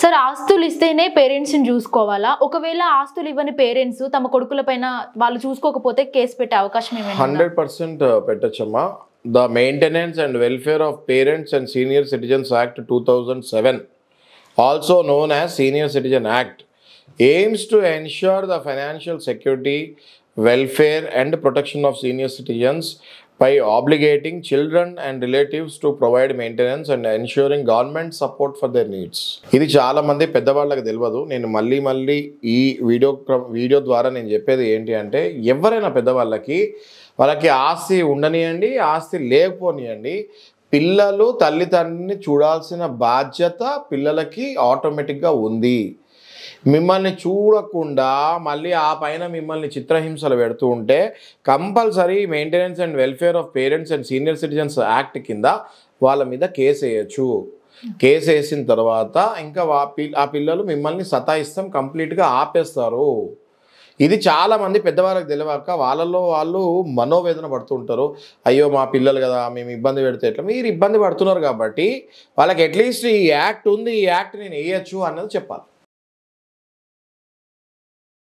Sir ఆస్తులు ఇస్తేనే పేరెంట్స్ని చూసుకోవాలా? ఒకవేళ ఆస్తులు ఇవ్వని పేరెంట్స్ తమ కొడుకుల పైన వాళ్ళు చూసుకోకపోతే కేసు పెట్టే అవకాశం ఏమైనా ఉందా? 100% పెట్టొచ్చమ్మా. The Maintenance and Welfare of Parents and Senior Citizens Act 2007, also known as Senior Citizen Act, aims to ensure the financial security, welfare and protection of senior citizens by obligating children and relatives to provide maintenance and ensuring government support for their needs. ఇది చాలా మంది పెద్దవాళ్ళకి తెలియదు. నేను మళ్ళీ ఈ video ద్వారా నేను చెప్పేది ఏంటి అంటే, ఎవరైనా పెద్దవాళ్ళకి వాళ్ళకి ఆస్తి ఉండనియండి, ఆస్తి లేకపోనియండి, పిల్లలు తల్లిదండ్రులని చూడాల్సిన బాధ్యత పిల్లలకి ఆటోమేటిక్గా ఉంది. మిమ్మల్ని చూడకుండా మళ్ళీ ఆ పైన మిమ్మల్ని చిత్రహింసలు పెడుతూ ఉంటే compulsory maintenance and welfare of parents and senior citizens act కింద వాళ్ళ మీద కేసు వేయచ్చు. కేసు వేసిన తర్వాత ఇంకా ఆ పిల్లలు మిమ్మల్ని సతాయిస్తాం కంప్లీట్గా ఆపేస్తారు. ఇది చాలామంది పెద్దవాళ్ళకి తెలియక వాళ్ళలో వాళ్ళు మనోవేదన పడుతుంటారు. అయ్యో మా పిల్లలు కదా, మేము ఇబ్బంది పెడితే ఎట్లా? మీరు ఇబ్బంది పడుతున్నారు కాబట్టి వాళ్ళకి అట్లీస్ట్ ఈ యాక్ట్ ఉంది, ఈ యాక్ట్ నేను వేయచ్చు అన్నది చెప్పాలి.